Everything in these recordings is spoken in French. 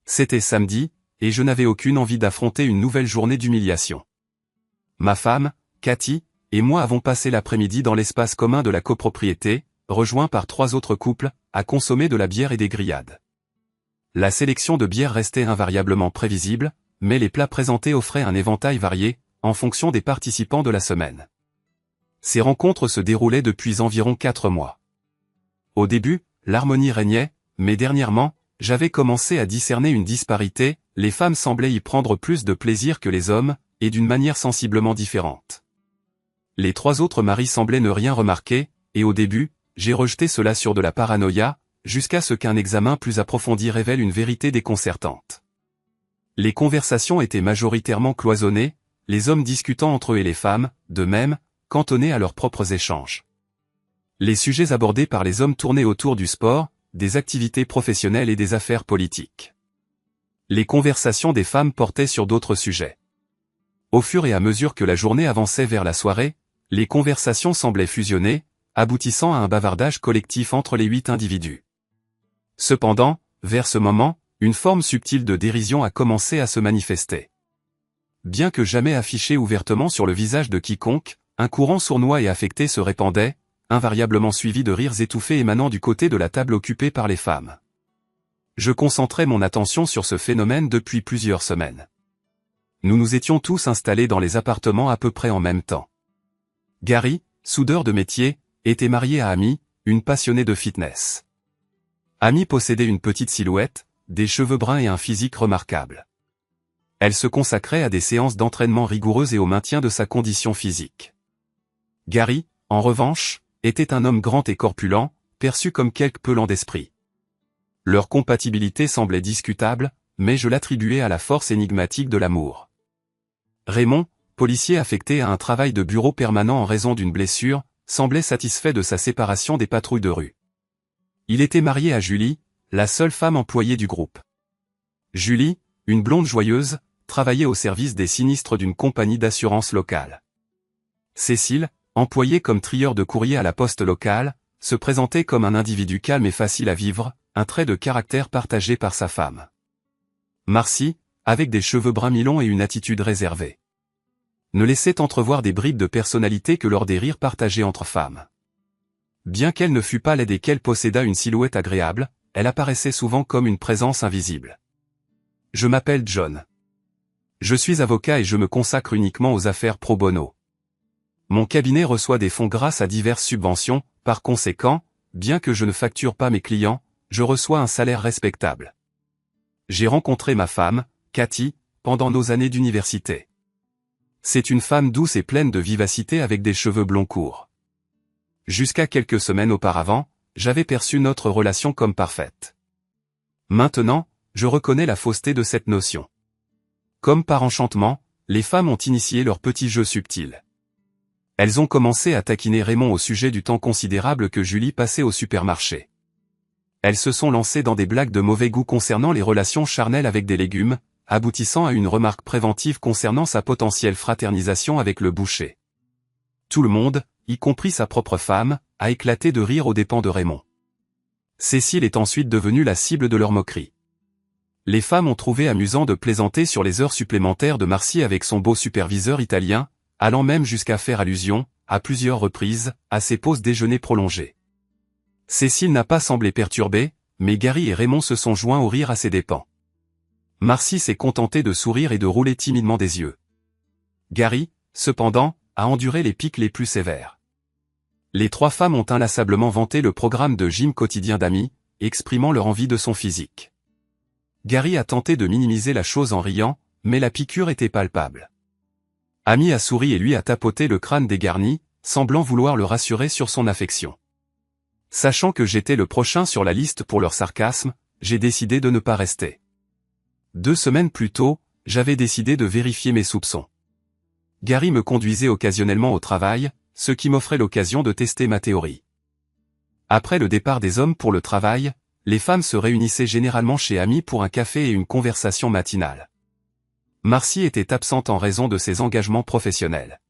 C'était samedi, et je n'avais aucune envie d'affronter une nouvelle journée d'humiliation. Ma femme, Cathy, et moi avons passé l'après-midi dans l'espace commun de la copropriété, rejoints par 3 autres couples, à consommer de la bière et des grillades. La sélection de bières restait invariablement prévisible, mais les plats présentés offraient un éventail varié, en fonction des participants de la semaine. Ces rencontres se déroulaient depuis environ 4 mois. Au début, l'harmonie régnait, mais dernièrement, j'avais commencé à discerner une disparité, les femmes semblaient y prendre plus de plaisir que les hommes, et d'une manière sensiblement différente. Les 3 autres maris semblaient ne rien remarquer, et au début, j'ai rejeté cela sur de la paranoïa, jusqu'à ce qu'un examen plus approfondi révèle une vérité déconcertante. Les conversations étaient majoritairement cloisonnées, les hommes discutant entre eux et les femmes, de même, cantonnés à leurs propres échanges. Les sujets abordés par les hommes tournaient autour du sport, des activités professionnelles et des affaires politiques. Les conversations des femmes portaient sur d'autres sujets. Au fur et à mesure que la journée avançait vers la soirée, les conversations semblaient fusionner, aboutissant à un bavardage collectif entre les 8 individus. Cependant, vers ce moment, une forme subtile de dérision a commencé à se manifester. Bien que jamais affiché ouvertement sur le visage de quiconque, un courant sournois et affecté se répandait, invariablement suivi de rires étouffés émanant du côté de la table occupée par les femmes. Je concentrais mon attention sur ce phénomène depuis plusieurs semaines. Nous nous étions tous installés dans les appartements à peu près en même temps. Gary, soudeur de métier, était marié à Amy, une passionnée de fitness. Amy possédait une petite silhouette, des cheveux bruns et un physique remarquable. Elle se consacrait à des séances d'entraînement rigoureuses et au maintien de sa condition physique. Gary, en revanche, était un homme grand et corpulent, perçu comme quelque peu lent d'esprit. Leur compatibilité semblait discutable, mais je l'attribuais à la force énigmatique de l'amour. Raymond, policier affecté à un travail de bureau permanent en raison d'une blessure, semblait satisfait de sa séparation des patrouilles de rue. Il était marié à Julie, la seule femme employée du groupe. Julie, une blonde joyeuse, travaillait au service des sinistres d'une compagnie d'assurance locale. Cécile, employée comme trieur de courrier à la poste locale, se présentait comme un individu calme et facile à vivre, un trait de caractère partagé par sa femme. Marcy, avec des cheveux bruns mi-longs et une attitude réservée, ne laissait entrevoir des bribes de personnalité que lors des rires partagés entre femmes. Bien qu'elle ne fût pas laide et qu'elle possédât une silhouette agréable, elle apparaissait souvent comme une présence invisible. Je m'appelle John. Je suis avocat et je me consacre uniquement aux affaires pro bono. Mon cabinet reçoit des fonds grâce à diverses subventions, par conséquent, bien que je ne facture pas mes clients, je reçois un salaire respectable. J'ai rencontré ma femme, Cathy, pendant nos années d'université. C'est une femme douce et pleine de vivacité avec des cheveux blonds courts. Jusqu'à quelques semaines auparavant, j'avais perçu notre relation comme parfaite. Maintenant, je reconnais la fausseté de cette notion. Comme par enchantement, les femmes ont initié leur petit jeu subtil. Elles ont commencé à taquiner Raymond au sujet du temps considérable que Julie passait au supermarché. Elles se sont lancées dans des blagues de mauvais goût concernant les relations charnelles avec des légumes, aboutissant à une remarque préventive concernant sa potentielle fraternisation avec le boucher. Tout le monde, y compris sa propre femme, a éclaté de rire aux dépens de Raymond. Cécile est ensuite devenue la cible de leurs moqueries. Les femmes ont trouvé amusant de plaisanter sur les heures supplémentaires de Marcy avec son beau superviseur italien, allant même jusqu'à faire allusion, à plusieurs reprises, à ses pauses déjeuner prolongées. Cécile n'a pas semblé perturbée, mais Gary et Raymond se sont joints au rire à ses dépens. Marcy s'est contentée de sourire et de rouler timidement des yeux. Gary, cependant, a enduré les piques les plus sévères. Les 3 femmes ont inlassablement vanté le programme de gym quotidien d'Amy, exprimant leur envie de son physique. Gary a tenté de minimiser la chose en riant, mais la piqûre était palpable. Amy a souri et lui a tapoté le crâne dégarni, semblant vouloir le rassurer sur son affection. Sachant que j'étais le prochain sur la liste pour leur sarcasme, j'ai décidé de ne pas rester. 2 semaines plus tôt, j'avais décidé de vérifier mes soupçons. Gary me conduisait occasionnellement au travail, ce qui m'offrait l'occasion de tester ma théorie. Après le départ des hommes pour le travail, les femmes se réunissaient généralement chez Amy pour un café et une conversation matinale. Marcy était absente en raison de ses engagements professionnels.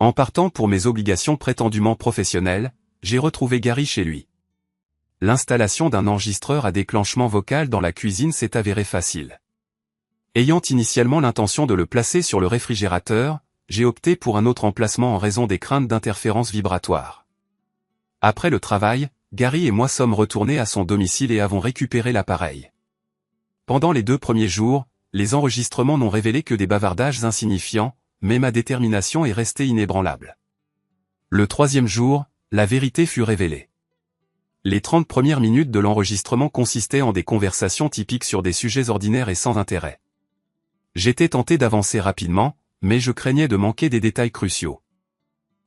En partant pour mes obligations prétendument professionnelles, j'ai retrouvé Gary chez lui. L'installation d'un enregistreur à déclenchement vocal dans la cuisine s'est avérée facile. Ayant initialement l'intention de le placer sur le réfrigérateur, j'ai opté pour un autre emplacement en raison des craintes d'interférences vibratoires. Après le travail, Gary et moi sommes retournés à son domicile et avons récupéré l'appareil. Pendant les 2 premiers jours, les enregistrements n'ont révélé que des bavardages insignifiants, mais ma détermination est restée inébranlable. Le 3e jour, la vérité fut révélée. Les 30 premières minutes de l'enregistrement consistaient en des conversations typiques sur des sujets ordinaires et sans intérêt. J'étais tenté d'avancer rapidement, mais je craignais de manquer des détails cruciaux.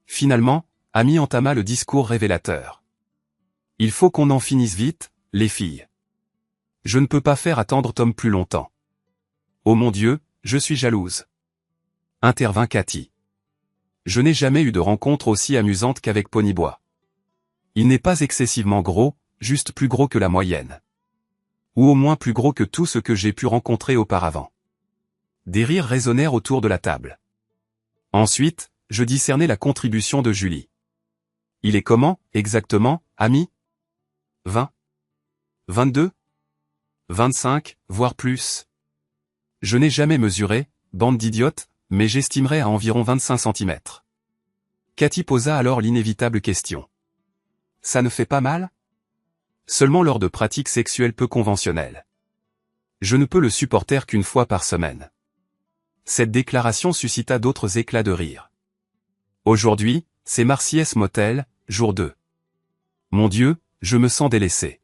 Finalement, Amy entama le discours révélateur. « Il faut qu'on en finisse vite, les filles. Je ne peux pas faire attendre Tom plus longtemps. Oh mon Dieu, je suis jalouse. » intervint Cathy. Je n'ai jamais eu de rencontre aussi amusante qu'avec Ponyboy. Il n'est pas excessivement gros, juste plus gros que la moyenne. Ou au moins plus gros que tout ce que j'ai pu rencontrer auparavant. Des rires résonnèrent autour de la table. Ensuite, je discernai la contribution de Julie. Il est comment, exactement, Amy ? 20 ? 22 ? 25, voire plus. Je n'ai jamais mesuré, bande d'idiotes, mais j'estimerais à environ 25 cm. Cathy posa alors l'inévitable question. Ça ne fait pas mal ? Seulement lors de pratiques sexuelles peu conventionnelles. Je ne peux le supporter qu'une fois par semaine. Cette déclaration suscita d'autres éclats de rire. Aujourd'hui, c'est Marcy's Motel, jour 2. Mon Dieu, je me sens délaissé.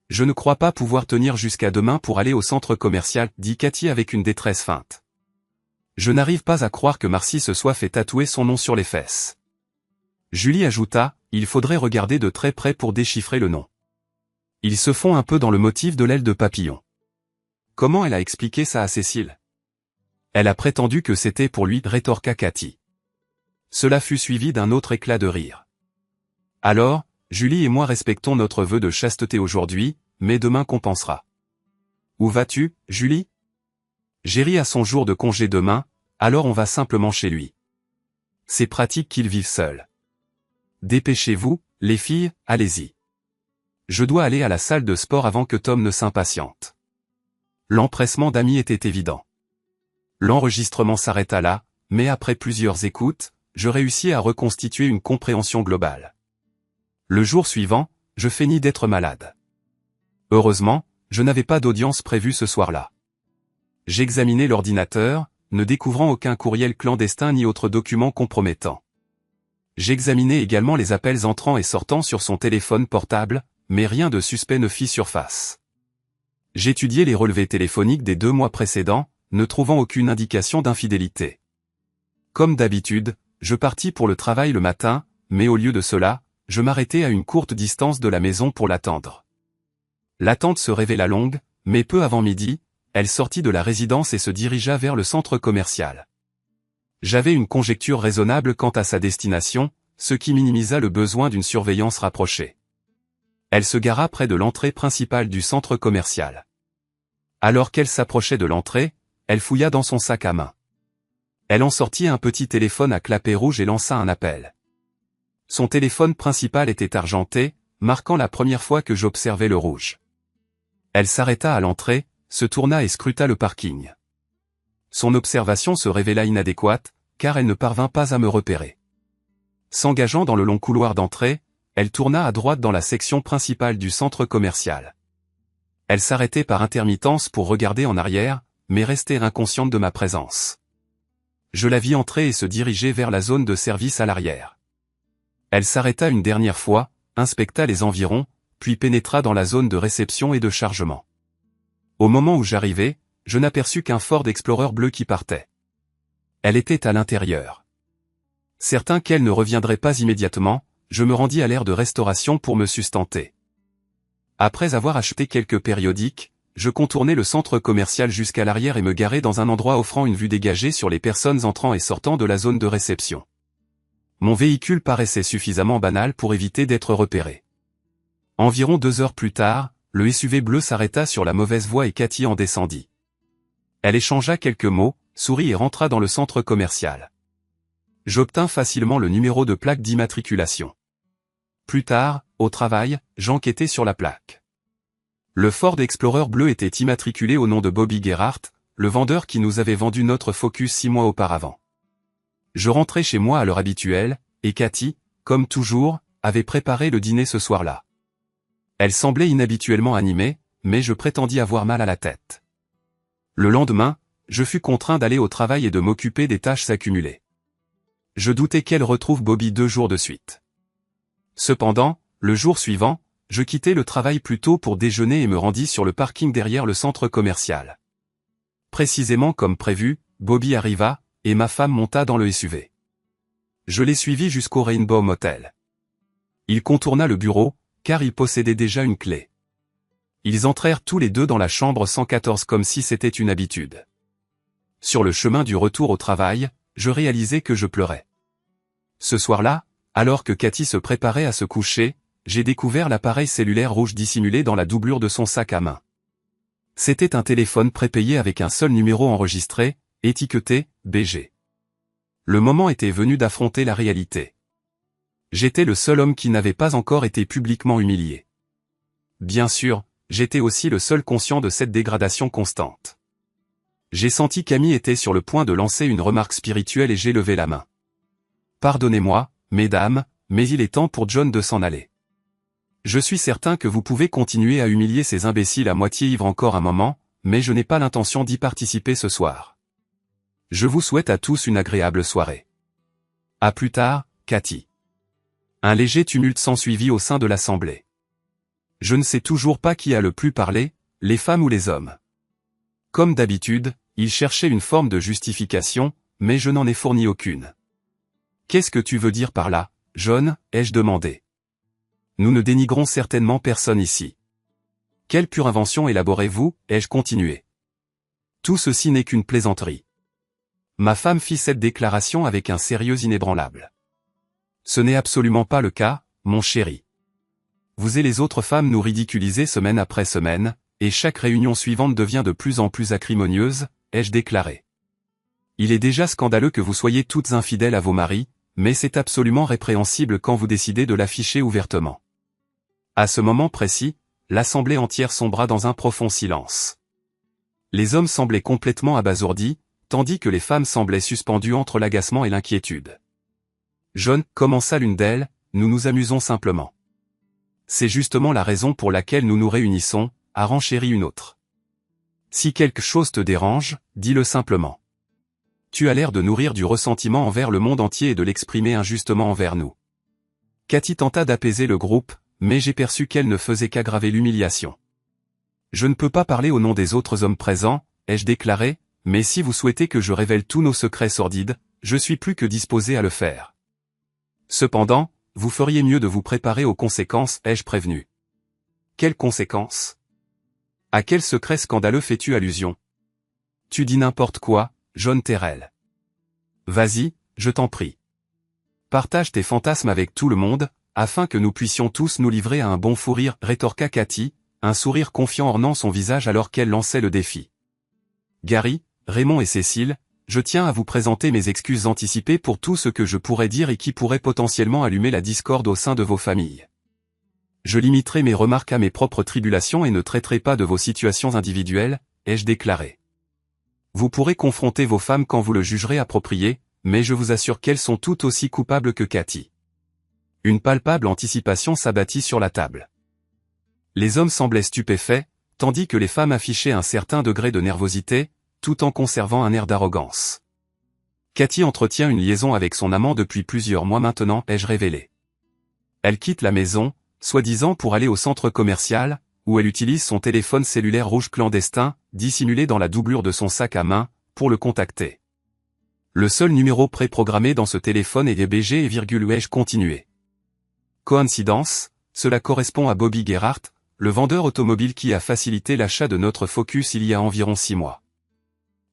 Je ne crois pas pouvoir tenir jusqu'à demain pour aller au centre commercial, dit Cathy avec une détresse feinte. Je n'arrive pas à croire que Marcy se soit fait tatouer son nom sur les fesses. Julie ajouta, il faudrait regarder de très près pour déchiffrer le nom. Ils se font un peu dans le motif de l'aile de papillon. Comment elle a expliqué ça à Cécile ? Elle a prétendu que c'était pour lui, rétorqua Cathy. Cela fut suivi d'un autre éclat de rire. Alors, Julie et moi respectons notre vœu de chasteté aujourd'hui, mais demain compensera. Où vas-tu, Julie ? Jerry a son jour de congé demain, alors on va simplement chez lui. C'est pratique qu'il vive seul. Dépêchez-vous, les filles, allez-y. Je dois aller à la salle de sport avant que Tom ne s'impatiente. L'empressement d'Amy était évident. L'enregistrement s'arrêta là, mais après plusieurs écoutes, je réussis à reconstituer une compréhension globale. Le jour suivant, je feignis d'être malade. Heureusement, je n'avais pas d'audience prévue ce soir-là. J'examinai l'ordinateur, ne découvrant aucun courriel clandestin ni autre document compromettant. J'examinai également les appels entrants et sortants sur son téléphone portable, mais rien de suspect ne fit surface. J'étudiai les relevés téléphoniques des 2 mois précédents, ne trouvant aucune indication d'infidélité. Comme d'habitude, je partis pour le travail le matin, mais au lieu de cela, je m'arrêtai à une courte distance de la maison pour l'attendre. L'attente se révéla longue, mais peu avant midi, elle sortit de la résidence et se dirigea vers le centre commercial. J'avais une conjecture raisonnable quant à sa destination, ce qui minimisa le besoin d'une surveillance rapprochée. Elle se gara près de l'entrée principale du centre commercial. Alors qu'elle s'approchait de l'entrée, elle fouilla dans son sac à main. Elle en sortit un petit téléphone à clapet rouge et lança un appel. Son téléphone principal était argenté, marquant la première fois que j'observais le rouge. Elle s'arrêta à l'entrée, se tourna et scruta le parking. Son observation se révéla inadéquate, car elle ne parvint pas à me repérer. S'engageant dans le long couloir d'entrée, elle tourna à droite dans la section principale du centre commercial. Elle s'arrêtait par intermittence pour regarder en arrière, mais restait inconsciente de ma présence. Je la vis entrer et se diriger vers la zone de service à l'arrière. Elle s'arrêta une dernière fois, inspecta les environs, puis pénétra dans la zone de réception et de chargement. Au moment où j'arrivais, je n'aperçus qu'un Ford Explorer bleu qui partait. Elle était à l'intérieur. Certain qu'elle ne reviendrait pas immédiatement, je me rendis à l'aire de restauration pour me sustenter. Après avoir acheté quelques périodiques, je contournai le centre commercial jusqu'à l'arrière et me garai dans un endroit offrant une vue dégagée sur les personnes entrant et sortant de la zone de réception. Mon véhicule paraissait suffisamment banal pour éviter d'être repéré. Environ 2 heures plus tard, le SUV bleu s'arrêta sur la mauvaise voie et Cathy en descendit. Elle échangea quelques mots, sourit et rentra dans le centre commercial. J'obtins facilement le numéro de plaque d'immatriculation. Plus tard, au travail, j'enquêtais sur la plaque. Le Ford Explorer bleu était immatriculé au nom de Bobby Gerhardt, le vendeur qui nous avait vendu notre Focus 6 mois auparavant. Je rentrais chez moi à l'heure habituelle, et Cathy, comme toujours, avait préparé le dîner ce soir-là. Elle semblait inhabituellement animée, mais je prétendis avoir mal à la tête. Le lendemain, je fus contraint d'aller au travail et de m'occuper des tâches accumulées. Je doutais qu'elle retrouve Bobby 2 jours de suite. Cependant, le jour suivant, je quittai le travail plus tôt pour déjeuner et me rendis sur le parking derrière le centre commercial. Précisément comme prévu, Bobby arriva, et ma femme monta dans le SUV. Je l'ai suivi jusqu'au Rainbow Motel. Il contourna le bureau, car il possédait déjà une clé. Ils entrèrent tous les deux dans la chambre 114 comme si c'était une habitude. Sur le chemin du retour au travail, je réalisai que je pleurais. Ce soir-là, alors que Cathy se préparait à se coucher, j'ai découvert l'appareil cellulaire rouge dissimulé dans la doublure de son sac à main. C'était un téléphone prépayé avec un seul numéro enregistré, étiqueté « BG ». Le moment était venu d'affronter la réalité. J'étais le seul homme qui n'avait pas encore été publiquement humilié. Bien sûr, j'étais aussi le seul conscient de cette dégradation constante. J'ai senti qu'Amy était sur le point de lancer une remarque spirituelle et j'ai levé la main. « Pardonnez-moi, mesdames, mais il est temps pour John de s'en aller. Je suis certain que vous pouvez continuer à humilier ces imbéciles à moitié ivres encore un moment, mais je n'ai pas l'intention d'y participer ce soir. Je vous souhaite à tous une agréable soirée. À plus tard, Cathy. » Un léger tumulte s'ensuivit au sein de l'assemblée. Je ne sais toujours pas qui a le plus parlé, les femmes ou les hommes. Comme d'habitude, ils cherchaient une forme de justification, mais je n'en ai fourni aucune. « Qu'est-ce que tu veux dire par là, John ?» ai-je demandé. « Nous ne dénigrons certainement personne ici. »« Quelle pure invention élaborez-vous » ai-je continué. « Tout ceci n'est qu'une plaisanterie. » Ma femme fit cette déclaration avec un sérieux inébranlable. « Ce n'est absolument pas le cas, mon chéri. Vous et les autres femmes nous ridiculisez semaine après semaine, et chaque réunion suivante devient de plus en plus acrimonieuse, ai-je déclaré. Il est déjà scandaleux que vous soyez toutes infidèles à vos maris, mais c'est absolument répréhensible quand vous décidez de l'afficher ouvertement. À ce moment précis, l'assemblée entière sombra dans un profond silence. Les hommes semblaient complètement abasourdis, tandis que les femmes semblaient suspendues entre l'agacement et l'inquiétude. John, commença l'une d'elles, nous nous amusons simplement. C'est justement la raison pour laquelle nous nous réunissons, a renchéri une autre. Si quelque chose te dérange, dis-le simplement. Tu as l'air de nourrir du ressentiment envers le monde entier et de l'exprimer injustement envers nous. Cathy tenta d'apaiser le groupe, mais j'ai perçu qu'elle ne faisait qu'aggraver l'humiliation. Je ne peux pas parler au nom des autres hommes présents, ai-je déclaré, mais si vous souhaitez que je révèle tous nos secrets sordides, je suis plus que disposé à le faire. Cependant, vous feriez mieux de vous préparer aux conséquences, ai-je prévenu. Quelles conséquences? À quel secret scandaleux fais-tu allusion? Tu dis n'importe quoi, John Terrell. Vas-y, je t'en prie. Partage tes fantasmes avec tout le monde, afin que nous puissions tous nous livrer à un bon fou rire, rétorqua Cathy, un sourire confiant ornant son visage alors qu'elle lançait le défi. Gary, Raymond et Cécile, je tiens à vous présenter mes excuses anticipées pour tout ce que je pourrais dire et qui pourrait potentiellement allumer la discorde au sein de vos familles. Je limiterai mes remarques à mes propres tribulations et ne traiterai pas de vos situations individuelles, ai-je déclaré. Vous pourrez confronter vos femmes quand vous le jugerez approprié, mais je vous assure qu'elles sont toutes aussi coupables que Cathy. Une palpable anticipation s'abattit sur la table. Les hommes semblaient stupéfaits, tandis que les femmes affichaient un certain degré de nervosité, tout en conservant un air d'arrogance. Cathy entretient une liaison avec son amant depuis plusieurs mois maintenant, ai-je révélé. Elle quitte la maison, soi-disant pour aller au centre commercial, où elle utilise son téléphone cellulaire rouge clandestin, dissimulé dans la doublure de son sac à main, pour le contacter. Le seul numéro préprogrammé dans ce téléphone est BG et virgule ai-je continué. Coïncidence, cela correspond à Bobby Gerhardt, le vendeur automobile qui a facilité l'achat de notre Focus il y a environ 6 mois.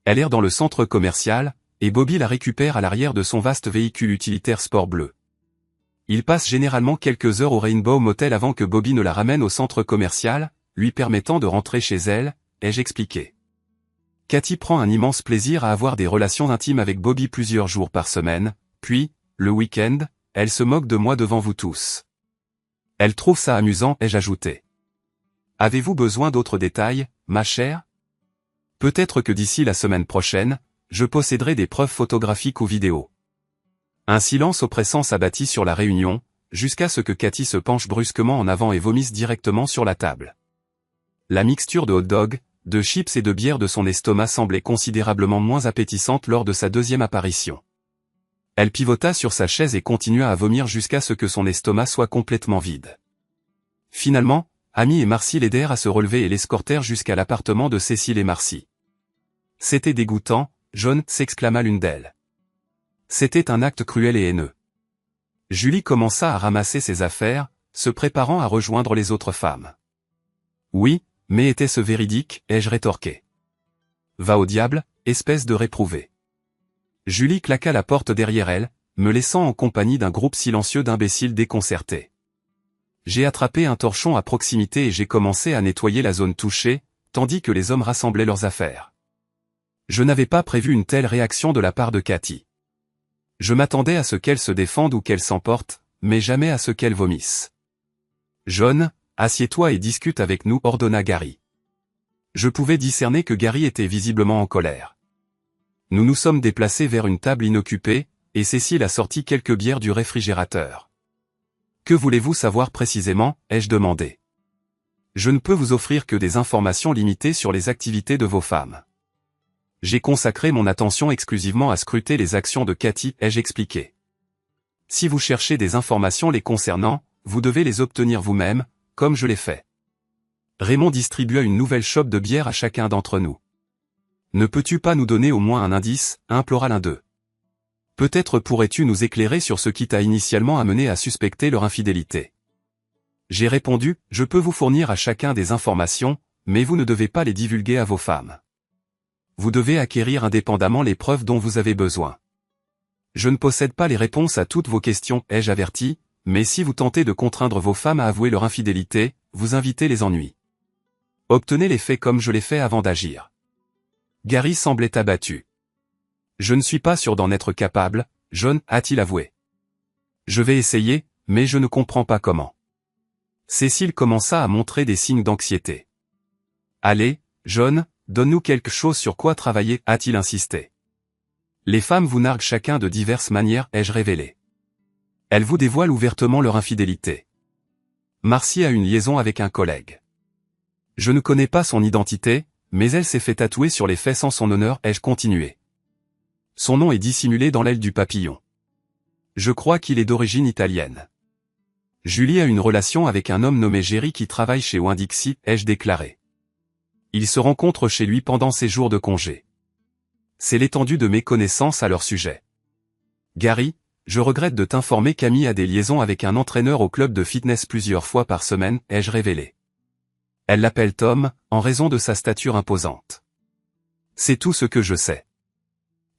Elle erre dans le centre commercial, et Bobby la récupère à l'arrière de son vaste véhicule utilitaire sport bleu. Il passe généralement quelques heures au Rainbow Motel avant que Bobby ne la ramène au centre commercial, lui permettant de rentrer chez elle, ai-je expliqué. Cathy prend un immense plaisir à avoir des relations intimes avec Bobby plusieurs jours par semaine, puis, le week-end, elle se moque de moi devant vous tous. Elle trouve ça amusant, ai-je ajouté. Avez-vous besoin d'autres détails, ma chère? Peut-être que d'ici la semaine prochaine, je posséderai des preuves photographiques ou vidéos. Un silence oppressant s'abattit sur la réunion, jusqu'à ce que Cathy se penche brusquement en avant et vomisse directement sur la table. La mixture de hot-dog, de chips et de bière de son estomac semblait considérablement moins appétissante lors de sa deuxième apparition. Elle pivota sur sa chaise et continua à vomir jusqu'à ce que son estomac soit complètement vide. Finalement, Amy et Marcy l'aidèrent à se relever et l'escortèrent jusqu'à l'appartement de Cécile et Marcy. « C'était dégoûtant, John, s'exclama l'une d'elles. C'était un acte cruel et haineux. Julie commença à ramasser ses affaires, se préparant à rejoindre les autres femmes. Oui, mais était-ce véridique, ai-je rétorqué. Va au diable, espèce de réprouvé. Julie claqua la porte derrière elle, me laissant en compagnie d'un groupe silencieux d'imbéciles déconcertés. J'ai attrapé un torchon à proximité et j'ai commencé à nettoyer la zone touchée, tandis que les hommes rassemblaient leurs affaires. Je n'avais pas prévu une telle réaction de la part de Cathy. Je m'attendais à ce qu'elle se défende ou qu'elle s'emporte, mais jamais à ce qu'elle vomisse. John, assieds-toi et discute avec nous, ordonna Gary. Je pouvais discerner que Gary était visiblement en colère. Nous nous sommes déplacés vers une table inoccupée, et Cécile a sorti quelques bières du réfrigérateur. Que voulez-vous savoir précisément, ai-je demandé. Je ne peux vous offrir que des informations limitées sur les activités de vos femmes. J'ai consacré mon attention exclusivement à scruter les actions de Cathy, ai-je expliqué. Si vous cherchez des informations les concernant, vous devez les obtenir vous-même, comme je l'ai fait. Raymond distribua une nouvelle chope de bière à chacun d'entre nous. Ne peux-tu pas nous donner au moins un indice, implora l'un d'eux. Peut-être pourrais-tu nous éclairer sur ce qui t'a initialement amené à suspecter leur infidélité. J'ai répondu, je peux vous fournir à chacun des informations, mais vous ne devez pas les divulguer à vos femmes. Vous devez acquérir indépendamment les preuves dont vous avez besoin. Je ne possède pas les réponses à toutes vos questions, ai-je averti, mais si vous tentez de contraindre vos femmes à avouer leur infidélité, vous invitez les ennuis. Obtenez les faits comme je l'ai fait avant d'agir. Gary semblait abattu. Je ne suis pas sûr d'en être capable, John, a-t-il avoué. Je vais essayer, mais je ne comprends pas comment. Cécile commença à montrer des signes d'anxiété. Allez, John, donne-nous quelque chose sur quoi travailler, a-t-il insisté. Les femmes vous narguent chacun de diverses manières, ai-je révélé. Elles vous dévoilent ouvertement leur infidélité. Marcy a une liaison avec un collègue. Je ne connais pas son identité, mais elle s'est fait tatouer sur les fesses en son honneur, ai-je continué. Son nom est dissimulé dans l'aile du papillon. Je crois qu'il est d'origine italienne. Julie a une relation avec un homme nommé Jerry qui travaille chez Winn-Dixie, ai-je déclaré. Ils se rencontrent chez lui pendant ses jours de congé. C'est l'étendue de mes connaissances à leur sujet. Gary, je regrette de t'informer qu'Amy a des liaisons avec un entraîneur au club de fitness plusieurs fois par semaine, ai-je révélé. Elle l'appelle Tom, en raison de sa stature imposante. C'est tout ce que je sais.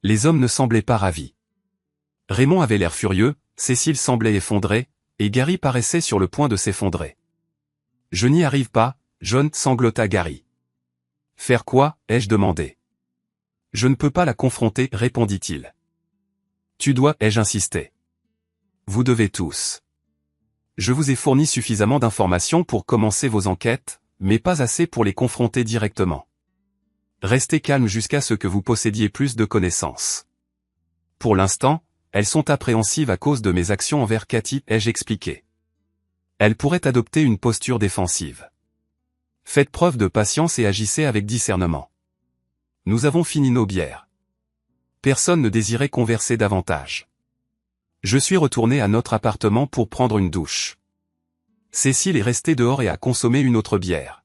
Les hommes ne semblaient pas ravis. Raymond avait l'air furieux, Cécile semblait effondrée, et Gary paraissait sur le point de s'effondrer. Je n'y arrive pas, John, sanglota Gary. Faire quoi, ai-je demandé. Je ne peux pas la confronter, répondit-il. Tu dois, ai-je insisté. Vous devez tous. Je vous ai fourni suffisamment d'informations pour commencer vos enquêtes, mais pas assez pour les confronter directement. Restez calme jusqu'à ce que vous possédiez plus de connaissances. Pour l'instant, elles sont appréhensives à cause de mes actions envers Cathy, ai-je expliqué. Elles pourraient adopter une posture défensive. Faites preuve de patience et agissez avec discernement. Nous avons fini nos bières. Personne ne désirait converser davantage. Je suis retourné à notre appartement pour prendre une douche. Cécile est restée dehors et a consommé une autre bière.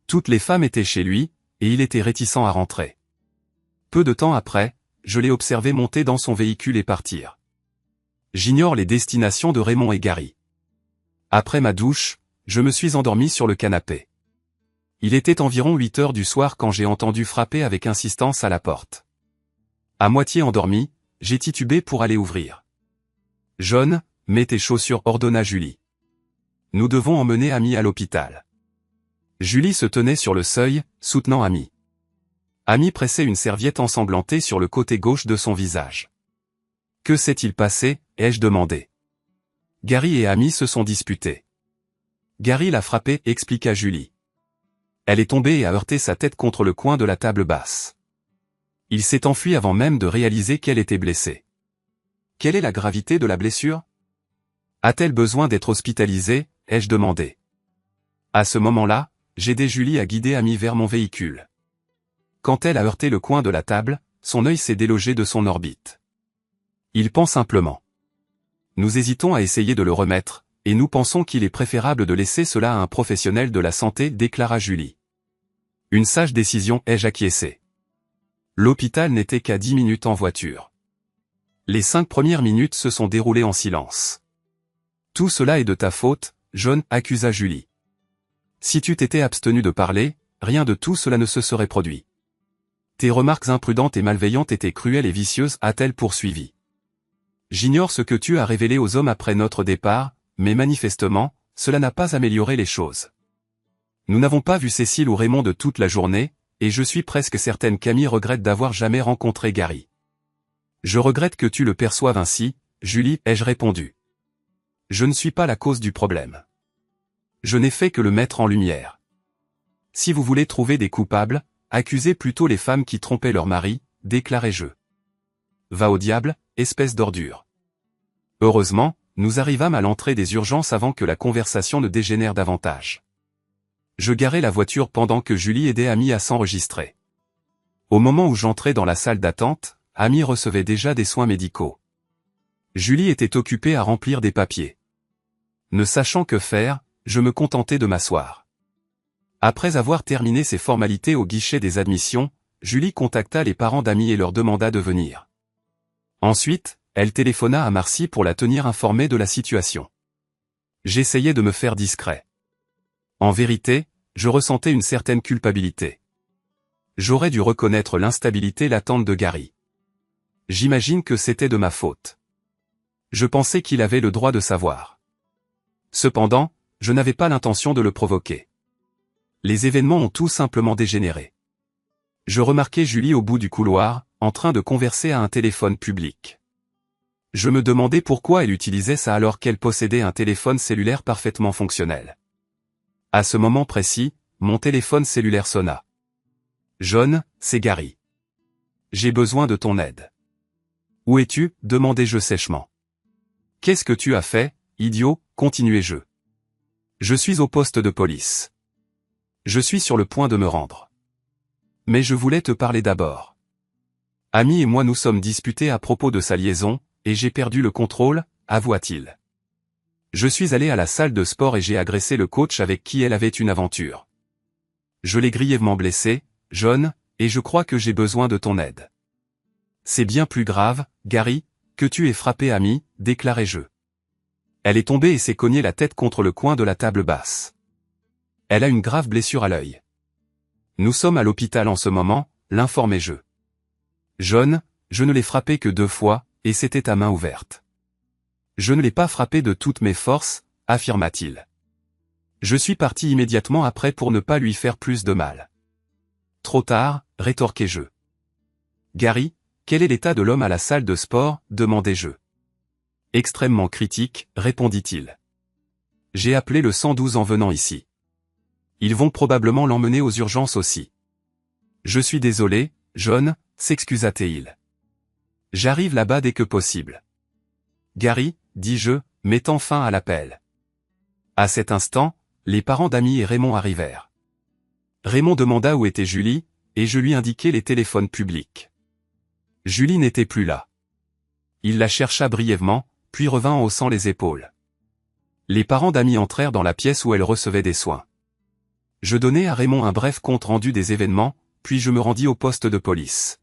Toutes les femmes étaient chez lui, et il était réticent à rentrer. Peu de temps après, je l'ai observé monter dans son véhicule et partir. J'ignore les destinations de Raymond et Gary. Après ma douche, je me suis endormi sur le canapé. Il était environ 8 heures du soir quand j'ai entendu frapper avec insistance à la porte. À moitié endormi, j'ai titubé pour aller ouvrir. John, mets tes chaussures, ordonna Julie. Nous devons emmener Amy à l'hôpital. Julie se tenait sur le seuil, soutenant Amy. Amy pressait une serviette ensanglantée sur le côté gauche de son visage. Que s'est-il passé, ai-je demandé. Gary et Amy se sont disputés. Gary l'a frappée, expliqua Julie. Elle est tombée et a heurté sa tête contre le coin de la table basse. Il s'est enfui avant même de réaliser qu'elle était blessée. Quelle est la gravité de la blessure? A-t-elle besoin d'être hospitalisée? Ai-je demandé. À ce moment-là, j'aidai Julie à guider Amy vers mon véhicule. Quand elle a heurté le coin de la table, son œil s'est délogé de son orbite. Il pend simplement. Nous hésitons à essayer de le remettre, et nous pensons qu'il est préférable de laisser cela à un professionnel de la santé, déclara Julie. Une sage décision, ai-je acquiescé. L'hôpital n'était qu'à 10 minutes en voiture. Les 5 premières minutes se sont déroulées en silence. Tout cela est de ta faute, John, accusa Julie. Si tu t'étais abstenu de parler, rien de tout cela ne se serait produit. Tes remarques imprudentes et malveillantes étaient cruelles et vicieuses, a-t-elle poursuivi. J'ignore ce que tu as révélé aux hommes après notre départ, mais manifestement, cela n'a pas amélioré les choses. Nous n'avons pas vu Cécile ou Raymond de toute la journée, et je suis presque certaine qu'Amy regrette d'avoir jamais rencontré Gary. Je regrette que tu le perçoives ainsi, Julie, ai-je répondu. Je ne suis pas la cause du problème. Je n'ai fait que le mettre en lumière. Si vous voulez trouver des coupables, accusez plutôt les femmes qui trompaient leur mari, déclarai-je. Va au diable, espèce d'ordure. Heureusement, nous arrivâmes à l'entrée des urgences avant que la conversation ne dégénère davantage. Je garai la voiture pendant que Julie aidait Amy à s'enregistrer. Au moment où j'entrais dans la salle d'attente, Amy recevait déjà des soins médicaux. Julie était occupée à remplir des papiers. Ne sachant que faire, je me contentais de m'asseoir. Après avoir terminé ses formalités au guichet des admissions, Julie contacta les parents d'Amy et leur demanda de venir. Ensuite, elle téléphona à Marcy pour la tenir informée de la situation. J'essayais de me faire discret. En vérité, je ressentais une certaine culpabilité. J'aurais dû reconnaître l'instabilité latente de Gary. J'imagine que c'était de ma faute. Je pensais qu'il avait le droit de savoir. Cependant, je n'avais pas l'intention de le provoquer. Les événements ont tout simplement dégénéré. Je remarquai Julie au bout du couloir, en train de converser à un téléphone public. Je me demandais pourquoi elle utilisait ça alors qu'elle possédait un téléphone cellulaire parfaitement fonctionnel. À ce moment précis, mon téléphone cellulaire sonna. John, c'est Gary. J'ai besoin de ton aide. Où es-tu? Demandai-je sèchement. Qu'est-ce que tu as fait, idiot? Continuai-je. Je suis au poste de police. Je suis sur le point de me rendre. Mais je voulais te parler d'abord. Amy et moi nous sommes disputés à propos de sa liaison, et j'ai perdu le contrôle, avoua-t-il. Je suis allé à la salle de sport et j'ai agressé le coach avec qui elle avait une aventure. Je l'ai grièvement blessé, John, et je crois que j'ai besoin de ton aide. C'est bien plus grave, Gary, que tu aies frappé Amy, déclarai-je. Elle est tombée et s'est cognée la tête contre le coin de la table basse. Elle a une grave blessure à l'œil. Nous sommes à l'hôpital en ce moment, l'informai-je. John, je ne l'ai frappée que 2 fois, et c'était à main ouverte. Je ne l'ai pas frappée de toutes mes forces, affirma-t-il. Je suis parti immédiatement après pour ne pas lui faire plus de mal. Trop tard, rétorquai-je. Gary, quel est l'état de l'homme à la salle de sport? Demandai-je. Extrêmement critique, répondit-il. J'ai appelé le 112 en venant ici. Ils vont probablement l'emmener aux urgences aussi. Je suis désolé, John, s'excusa-t-il. J'arrive là-bas dès que possible. Gary, dis-je, mettant fin à l'appel. À cet instant, les parents d'Amy et Raymond arrivèrent. Raymond demanda où était Julie, et je lui indiquai les téléphones publics. Julie n'était plus là. Il la chercha brièvement, puis revint en haussant les épaules. Les parents d'Amy entrèrent dans la pièce où elle recevait des soins. Je donnai à Raymond un bref compte-rendu des événements, puis je me rendis au poste de police.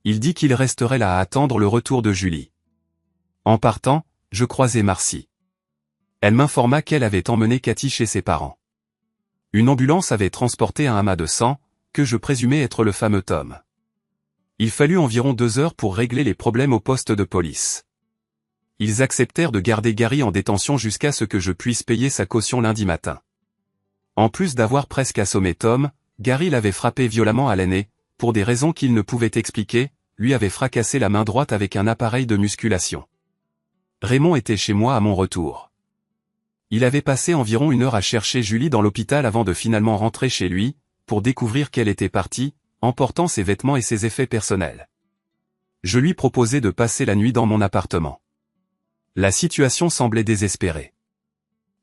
Il dit qu'il resterait là à attendre le retour de Julie. En partant, je croisai Marcy. Elle m'informa qu'elle avait emmené Cathy chez ses parents. Une ambulance avait transporté un amas de sang, que je présumais être le fameux Tom. Il fallut environ 2 heures pour régler les problèmes au poste de police. Ils acceptèrent de garder Gary en détention jusqu'à ce que je puisse payer sa caution lundi matin. En plus d'avoir presque assommé Tom, Gary l'avait frappé violemment à l'aîné, pour des raisons qu'il ne pouvait expliquer, lui avait fracassé la main droite avec un appareil de musculation. Raymond était chez moi à mon retour. Il avait passé environ 1 heure à chercher Julie dans l'hôpital avant de finalement rentrer chez lui, pour découvrir qu'elle était partie, emportant ses vêtements et ses effets personnels. Je lui proposai de passer la nuit dans mon appartement. La situation semblait désespérée.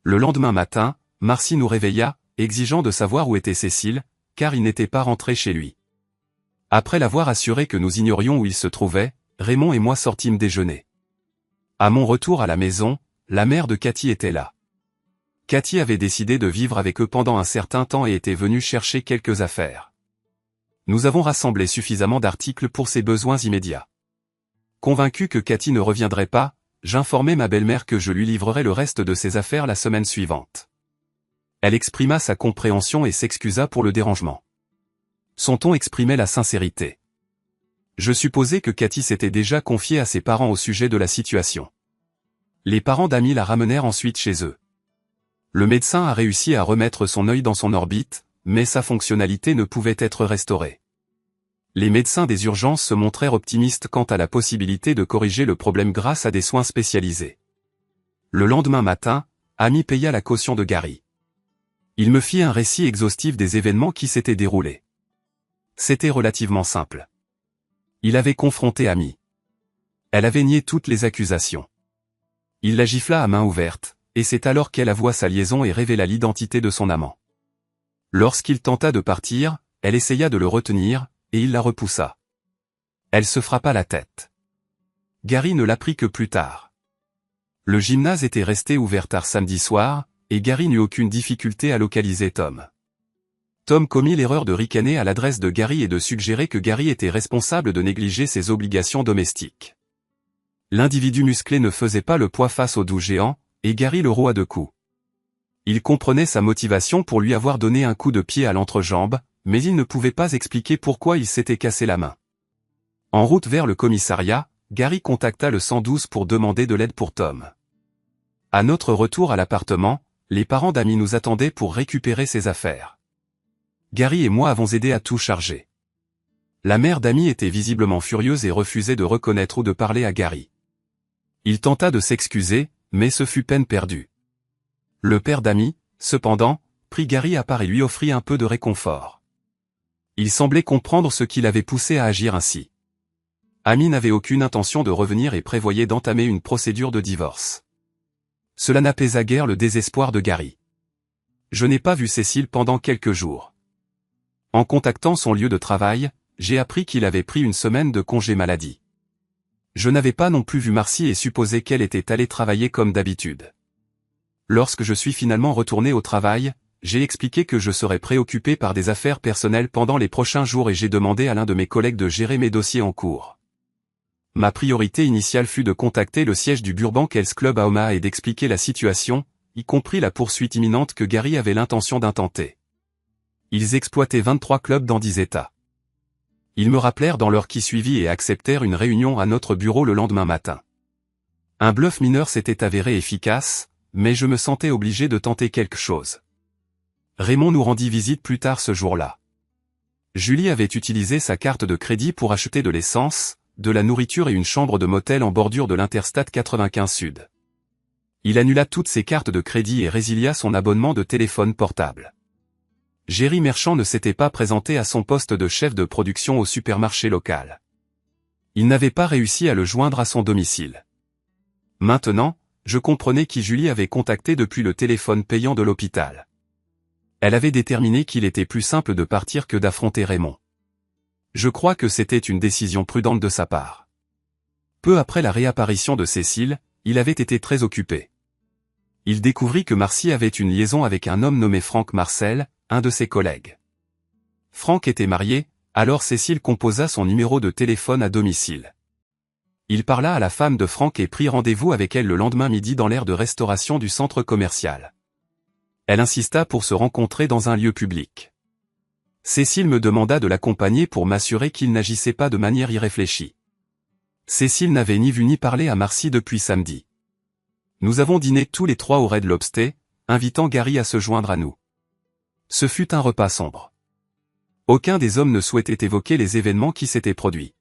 Le lendemain matin, Marcy nous réveilla, exigeant de savoir où était Cécile, car il n'était pas rentré chez lui. Après l'avoir assuré que nous ignorions où il se trouvait, Raymond et moi sortîmes déjeuner. À mon retour à la maison, la mère de Cathy était là. Cathy avait décidé de vivre avec eux pendant un certain temps et était venue chercher quelques affaires. Nous avons rassemblé suffisamment d'articles pour ses besoins immédiats. Convaincu que Cathy ne reviendrait pas, j'informai ma belle-mère que je lui livrerais le reste de ses affaires la semaine suivante. Elle exprima sa compréhension et s'excusa pour le dérangement. Son ton exprimait la sincérité. Je supposais que Cathy s'était déjà confiée à ses parents au sujet de la situation. Les parents d'Amy la ramenèrent ensuite chez eux. Le médecin a réussi à remettre son œil dans son orbite, mais sa fonctionnalité ne pouvait être restaurée. Les médecins des urgences se montrèrent optimistes quant à la possibilité de corriger le problème grâce à des soins spécialisés. Le lendemain matin, Amy paya la caution de Gary. Il me fit un récit exhaustif des événements qui s'étaient déroulés. C'était relativement simple. Il avait confronté Amy. Elle avait nié toutes les accusations. Il la gifla à main ouverte, et c'est alors qu'elle avoua sa liaison et révéla l'identité de son amant. Lorsqu'il tenta de partir, elle essaya de le retenir, et il la repoussa. Elle se frappa la tête. Gary ne l'apprit que plus tard. Le gymnase était resté ouvert tard samedi soir, et Gary n'eut aucune difficulté à localiser Tom. Tom commit l'erreur de ricaner à l'adresse de Gary et de suggérer que Gary était responsable de négliger ses obligations domestiques. L'individu musclé ne faisait pas le poids face au doux géant, et Gary le roua de coups. Il comprenait sa motivation pour lui avoir donné un coup de pied à l'entrejambe, mais il ne pouvait pas expliquer pourquoi il s'était cassé la main. En route vers le commissariat, Gary contacta le 112 pour demander de l'aide pour Tom. À notre retour à l'appartement, les parents d'Amy nous attendaient pour récupérer ses affaires. Gary et moi avons aidé à tout charger. La mère d'Amy était visiblement furieuse et refusait de reconnaître ou de parler à Gary. Il tenta de s'excuser, mais ce fut peine perdue. Le père d'Amy, cependant, prit Gary à part et lui offrit un peu de réconfort. Il semblait comprendre ce qui l'avait poussé à agir ainsi. Amy n'avait aucune intention de revenir et prévoyait d'entamer une procédure de divorce. Cela n'apaisa guère le désespoir de Gary. Je n'ai pas vu Cécile pendant quelques jours. En contactant son lieu de travail, j'ai appris qu'il avait pris une semaine de congé maladie. Je n'avais pas non plus vu Marcy et supposé qu'elle était allée travailler comme d'habitude. Lorsque je suis finalement retourné au travail, j'ai expliqué que je serais préoccupé par des affaires personnelles pendant les prochains jours et j'ai demandé à l'un de mes collègues de gérer mes dossiers en cours. Ma priorité initiale fut de contacter le siège du Burbank Health Club à Omaha et d'expliquer la situation, y compris la poursuite imminente que Gary avait l'intention d'intenter. Ils exploitaient 23 clubs dans 10 États. Ils me rappelèrent dans l'heure qui suivit et acceptèrent une réunion à notre bureau le lendemain matin. Un bluff mineur s'était avéré efficace, mais je me sentais obligé de tenter quelque chose. Raymond nous rendit visite plus tard ce jour-là. Julie avait utilisé sa carte de crédit pour acheter de l'essence, de la nourriture et une chambre de motel en bordure de l'Interstate 95 Sud. Il annula toutes ses cartes de crédit et résilia son abonnement de téléphone portable. Jerry Merchant ne s'était pas présenté à son poste de chef de production au supermarché local. Il n'avait pas réussi à le joindre à son domicile. Maintenant, je comprenais qui Julie avait contacté depuis le téléphone payant de l'hôpital. Elle avait déterminé qu'il était plus simple de partir que d'affronter Raymond. Je crois que c'était une décision prudente de sa part. Peu après la réapparition de Cécile, il avait été très occupé. Il découvrit que Marcy avait une liaison avec un homme nommé Frank Marcel, un de ses collègues. Frank était marié, alors Cécile composa son numéro de téléphone à domicile. Il parla à la femme de Frank et prit rendez-vous avec elle le lendemain midi dans l'aire de restauration du centre commercial. Elle insista pour se rencontrer dans un lieu public. Cécile me demanda de l'accompagner pour m'assurer qu'il n'agissait pas de manière irréfléchie. Cécile n'avait ni vu ni parlé à Marcy depuis samedi. Nous avons dîné tous les trois au Red Lobster, invitant Gary à se joindre à nous. Ce fut un repas sombre. Aucun des hommes ne souhaitait évoquer les événements qui s'étaient produits.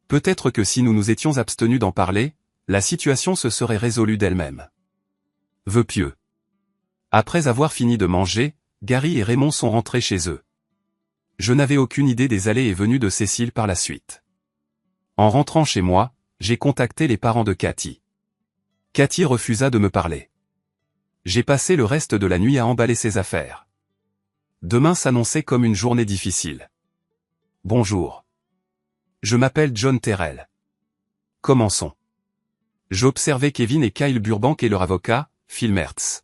Peut-être que si nous nous étions abstenus d'en parler, la situation se serait résolue d'elle-même. Vœu pieux. Après avoir fini de manger, Gary et Raymond sont rentrés chez eux. Je n'avais aucune idée des allées et venues de Cécile par la suite. En rentrant chez moi, j'ai contacté les parents de Cathy. Cathy refusa de me parler. J'ai passé le reste de la nuit à emballer ses affaires. Demain s'annonçait comme une journée difficile. Bonjour. Je m'appelle John Terrell. Commençons. J'observais Kevin et Kyle Burbank et leur avocat, Phil Mertz.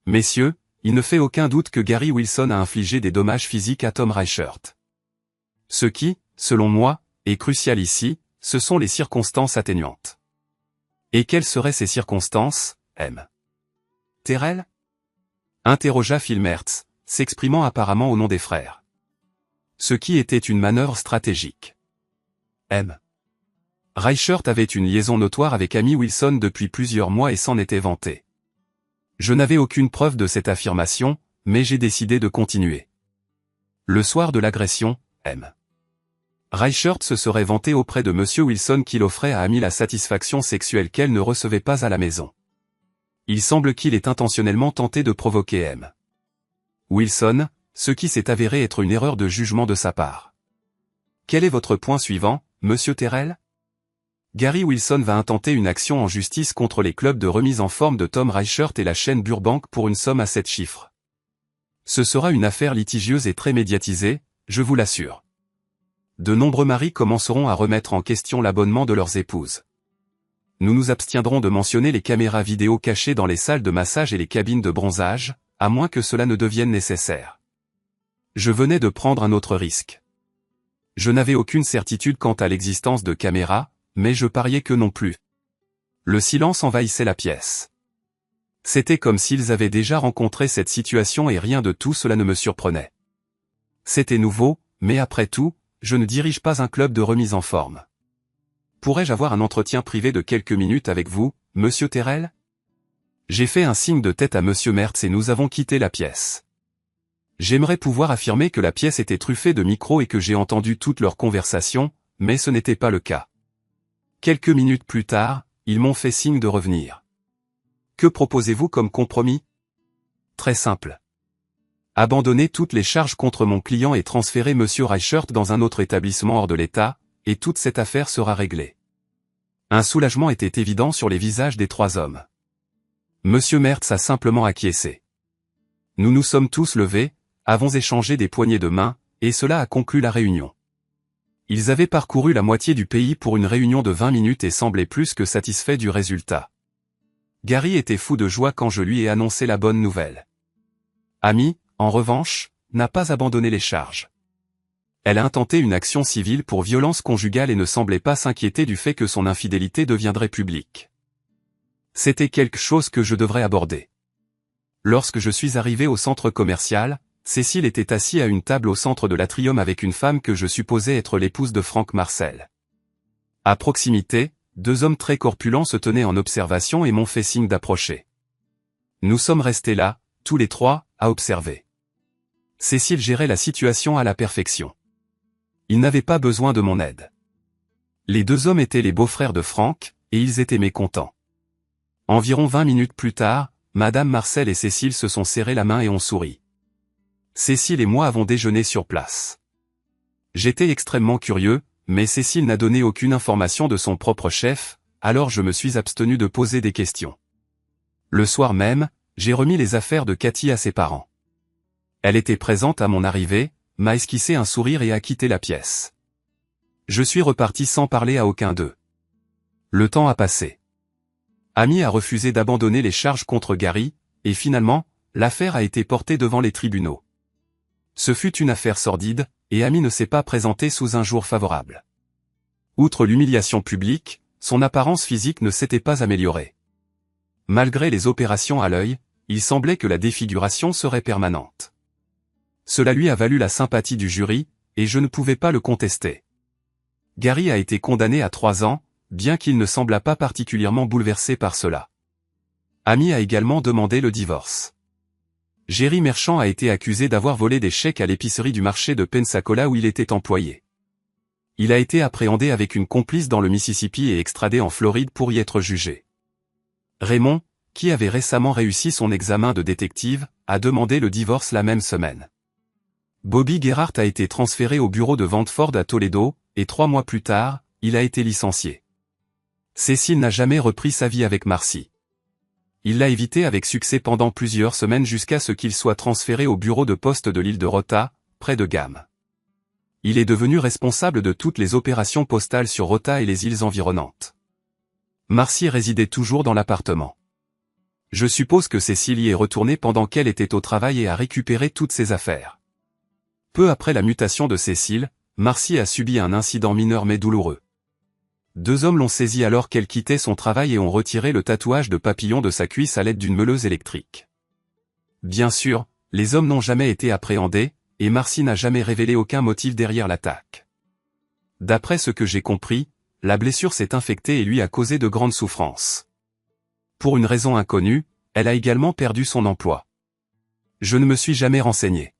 Messieurs, il ne fait aucun doute que Gary Wilson a infligé des dommages physiques à Tom Reichert. Ce qui, selon moi, est crucial ici, ce sont les circonstances atténuantes. Et quelles seraient ces circonstances, M. Terrell? Interrogea Phil Mertz, s'exprimant apparemment au nom des frères. Ce qui était une manœuvre stratégique. M. Reichert avait une liaison notoire avec Amy Wilson depuis plusieurs mois et s'en était vanté. Je n'avais aucune preuve de cette affirmation, mais j'ai décidé de continuer. Le soir de l'agression, M. Reichert se serait vanté auprès de M. Wilson qu'il offrait à Amy la satisfaction sexuelle qu'elle ne recevait pas à la maison. Il semble qu'il ait intentionnellement tenté de provoquer M. Wilson, ce qui s'est avéré être une erreur de jugement de sa part. Quel est votre point suivant, Monsieur Terrell? Gary Wilson va intenter une action en justice contre les clubs de remise en forme de Tom Reichert et la chaîne Burbank pour une somme à 7 chiffres. Ce sera une affaire litigieuse et très médiatisée, je vous l'assure. De nombreux maris commenceront à remettre en question l'abonnement de leurs épouses. Nous nous abstiendrons de mentionner les caméras vidéo cachées dans les salles de massage et les cabines de bronzage, à moins que cela ne devienne nécessaire. Je venais de prendre un autre risque. Je n'avais aucune certitude quant à l'existence de caméras, mais je pariais que non plus. Le silence envahissait la pièce. C'était comme s'ils avaient déjà rencontré cette situation et rien de tout cela ne me surprenait. C'était nouveau, mais après tout, je ne dirige pas un club de remise en forme. Pourrais-je avoir un entretien privé de quelques minutes avec vous, Monsieur Terrell? J'ai fait un signe de tête à Monsieur Mertz et nous avons quitté la pièce. J'aimerais pouvoir affirmer que la pièce était truffée de micros et que j'ai entendu toute leur conversation, mais ce n'était pas le cas. Quelques minutes plus tard, ils m'ont fait signe de revenir. Que proposez-vous comme compromis? Très simple. Abandonner toutes les charges contre mon client et transférer Monsieur Reichert dans un autre établissement hors de l'État, et toute cette affaire sera réglée. Un soulagement était évident sur les visages des trois hommes. Monsieur Mertz a simplement acquiescé. Nous nous sommes tous levés, avons échangé des poignées de main, et cela a conclu la réunion. Ils avaient parcouru la moitié du pays pour une réunion de 20 minutes et semblaient plus que satisfaits du résultat. Gary était fou de joie quand je lui ai annoncé la bonne nouvelle. Amy, en revanche, n'a pas abandonné les charges. Elle a intenté une action civile pour violence conjugale et ne semblait pas s'inquiéter du fait que son infidélité deviendrait publique. C'était quelque chose que je devrais aborder. Lorsque je suis arrivé au centre commercial, Cécile était assise à une table au centre de l'atrium avec une femme que je supposais être l'épouse de Frank Marcel. À proximité, deux hommes très corpulents se tenaient en observation et m'ont fait signe d'approcher. Nous sommes restés là, tous les trois, à observer. Cécile gérait la situation à la perfection. Ils n'avaient pas besoin de mon aide. Les deux hommes étaient les beaux-frères de Frank, et ils étaient mécontents. Environ 20 minutes plus tard, Madame Marcel et Cécile se sont serrés la main et ont souri. Cécile et moi avons déjeuné sur place. J'étais extrêmement curieux, mais Cécile n'a donné aucune information de son propre chef, alors je me suis abstenu de poser des questions. Le soir même, j'ai remis les affaires de Cathy à ses parents. Elle était présente à mon arrivée, m'a esquissé un sourire et a quitté la pièce. Je suis reparti sans parler à aucun d'eux. Le temps a passé. Amy a refusé d'abandonner les charges contre Gary, et finalement, l'affaire a été portée devant les tribunaux. Ce fut une affaire sordide, et Amy ne s'est pas présentée sous un jour favorable. Outre l'humiliation publique, son apparence physique ne s'était pas améliorée. Malgré les opérations à l'œil, il semblait que la défiguration serait permanente. Cela lui a valu la sympathie du jury, et je ne pouvais pas le contester. Gary a été condamné à 3 ans, bien qu'il ne semblât pas particulièrement bouleversé par cela. Amy a également demandé le divorce. Jerry Merchant a été accusé d'avoir volé des chèques à l'épicerie du marché de Pensacola où il était employé. Il a été appréhendé avec une complice dans le Mississippi et extradé en Floride pour y être jugé. Raymond, qui avait récemment réussi son examen de détective, a demandé le divorce la même semaine. Bobby Gerhardt a été transféré au bureau de Vantford à Toledo, et 3 mois plus tard, il a été licencié. Cécile n'a jamais repris sa vie avec Marcy. Il l'a évité avec succès pendant plusieurs semaines jusqu'à ce qu'il soit transféré au bureau de poste de l'île de Rota, près de Gam. Il est devenu responsable de toutes les opérations postales sur Rota et les îles environnantes. Marcy résidait toujours dans l'appartement. Je suppose que Cécile y est retournée pendant qu'elle était au travail et a récupéré toutes ses affaires. Peu après la mutation de Cécile, Marcy a subi un incident mineur mais douloureux. 2 hommes l'ont saisie alors qu'elle quittait son travail et ont retiré le tatouage de papillon de sa cuisse à l'aide d'une meuleuse électrique. Bien sûr, les hommes n'ont jamais été appréhendés, et Marcy n'a jamais révélé aucun motif derrière l'attaque. D'après ce que j'ai compris, la blessure s'est infectée et lui a causé de grandes souffrances. Pour une raison inconnue, elle a également perdu son emploi. Je ne me suis jamais renseigné.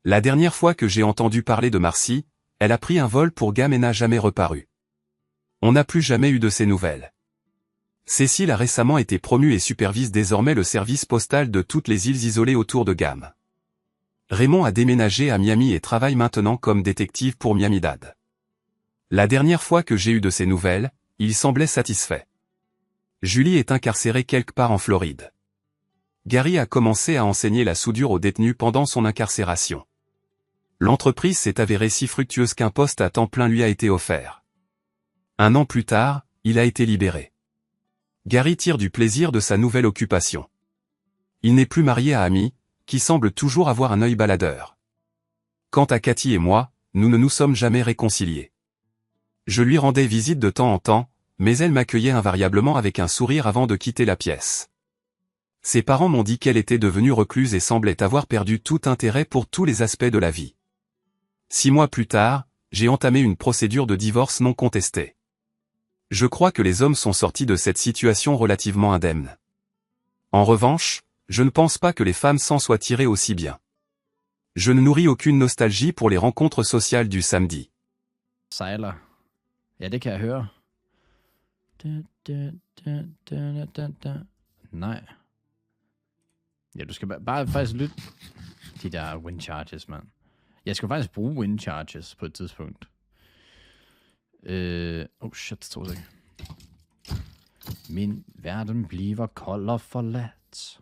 La dernière fois que j'ai entendu parler de Marcy, elle a pris un vol pour Gam et n'a jamais reparu. On n'a plus jamais eu de ses nouvelles. Cécile a récemment été promue et supervise désormais le service postal de toutes les îles isolées autour de Gam. Raymond a déménagé à Miami et travaille maintenant comme détective pour Miami-Dade. La dernière fois que j'ai eu de ses nouvelles, il semblait satisfait. Julie est incarcérée quelque part en Floride. Gary a commencé à enseigner la soudure aux détenus pendant son incarcération. L'entreprise s'est avérée si fructueuse qu'un poste à temps plein lui a été offert. 1 an plus tard, il a été libéré. Gary tire du plaisir de sa nouvelle occupation. Il n'est plus marié à Amy, qui semble toujours avoir un œil baladeur. Quant à Cathy et moi, nous ne nous sommes jamais réconciliés. Je lui rendais visite de temps en temps, mais elle m'accueillait invariablement avec un sourire avant de quitter la pièce. Ses parents m'ont dit qu'elle était devenue recluse et semblait avoir perdu tout intérêt pour tous les aspects de la vie. 6 mois plus tard, j'ai entamé une procédure de divorce non contestée. Je crois que les hommes sont sortis de cette situation relativement indemnes. En revanche, je ne pense pas que les femmes s'en soient tirées aussi bien. Je ne nourris aucune nostalgie pour les rencontres sociales du samedi. Sejler. Ja, det kan jeg høre. Nej. Ja, du skal bare faktisk lytte. De der wind charges, mand. Jeg skal faktisk bruge wind charges på et tidspunkt. Shit, 2 sekunder. Min verden bliver kold og forladt.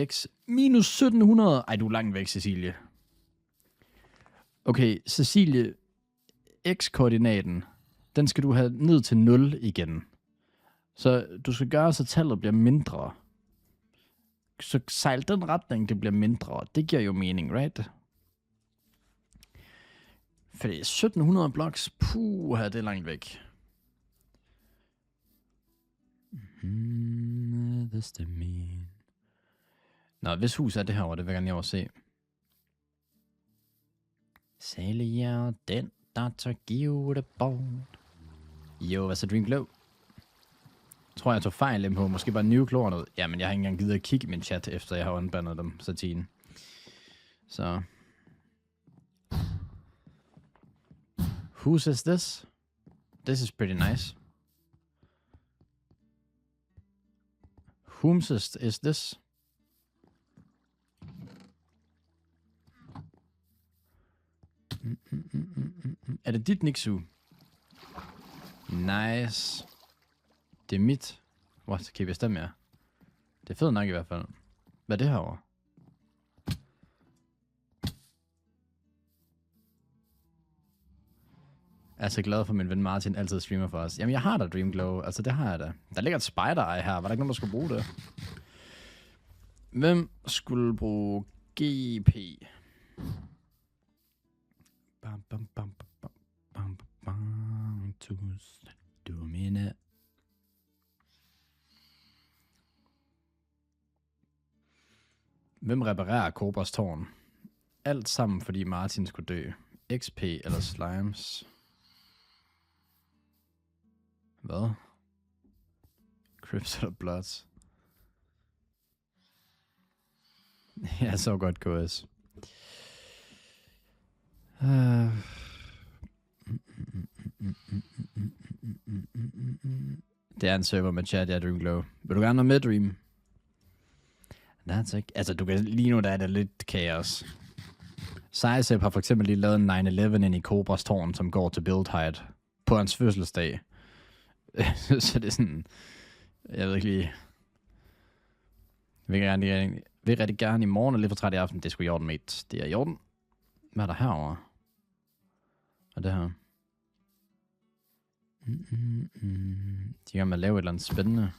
X minus 1700. Ej, du er langt væk, Cecilie. Okay, Cecilie, x-koordinaten, den skal du have ned til 0 igen. Så du skal gøre, så tallet bliver mindre. Så sejl den retning, det bliver mindre. Det giver jo mening, right? For 1700 blocks, puh, det er langt væk. Nå, hvis hus er det herovre, det vil jeg gerne lige over se. Sælger den, der tager give det bort. Jo, hvad så Dream Glow? Tror jeg tog fejl dem på, måske bare New Glow noget. Jamen, jeg har ikke engang givet at kigge i min chat, efter jeg har unbandet dem, Satine. Så. Whose is this? This is pretty nice. Whom's is this? Er det dit, Nixu? Nice. Det er mit. What? Kan I bestemme jer? Det er fedt nok i hvert fald. Hvad er det herovre? Jeg er så glad for, at min ven Martin altid streamer for os. Jamen, jeg har da Dream Glow. Altså, det har jeg da. Der ligger et spider-eye her. Var der ikke nogen, der skulle bruge det? Hvem skulle bruge GP? Bam, bam, bam, bam, bam, bam, domine. Hvem reparerer Cobras tårn? Alt sammen, fordi Martin skulle dø. XP eller Slimes? Hvad? Crips eller Bloods? Ja, så godt KS. Det er en server med chat, ja, Dreamglow. Vil du gerne være med, Dream? That's ikke. Altså, du kan lige nu, der er det lidt kaos. Sejsep har for eksempel lige lavet en 9/11 ind i Cobras tårn, som går til Build Height på hans fødselsdag. Så det er sådan... Jeg ved ikke lige... Jeg vil rigtig gerne i morgen, og lidt for træt i aften. Det er sgu i orden, mate. Det er i orden. Hvad er der herovre? Og det her. De er med at lave et eller andet spændende.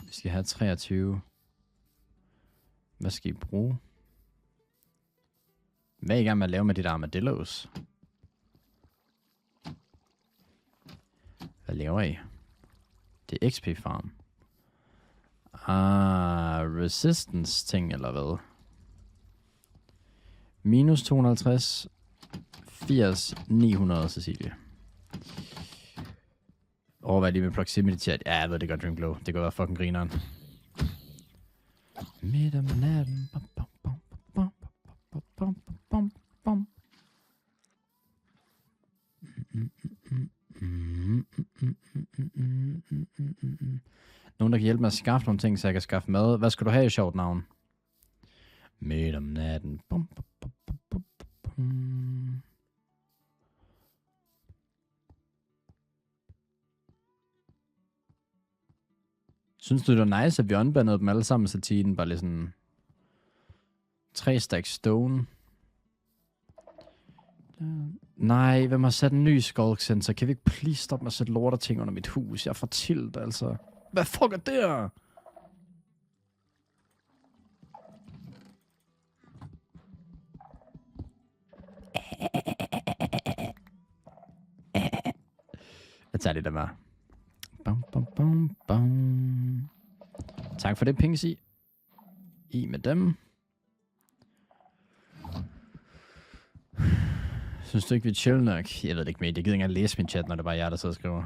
Vi skal have 23. Hvad skal I bruge? Hvad er I gang med at lave med de der armadillos? Hvad laver I? Det er XP farm. Resistance ting eller hvad? Minus 250. 80. 900, Cecilie. Overvej lige med proximity chat. Ja, jeg ved det godt, Dreamglow. Det kan være fucking grineren. Midt om natten. Nogen, der kan hjælpe mig at skaffe nogle ting, så jeg kan skaffe mad. Hvad skal du have i sjovt navn? Midt om natten. Synes du, det var nice, at vi unbandede dem alle sammen, så tiden bare lidt sådan... 3 stack stone. Nej, hvem har sat en ny skulk sensor? Kan vi ikke please stoppe med at sætte lorterting under mit hus? Jeg er for tilt, altså. Hvad fuck er det her? Jeg tager det der med. Bum, bum, bum, bum. Tak for det, Pingsy. I med dem. Synes du ikke, vi er chill nok? Jeg ved det ikke mere. Jeg gider ikke engang læse min chat, når det bare er jer, der sidder og skriver.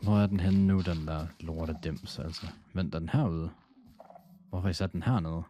Hvor er den henne nu, den der lorte dims, altså? Vent, den herude? Hvorfor har I sat den hernede?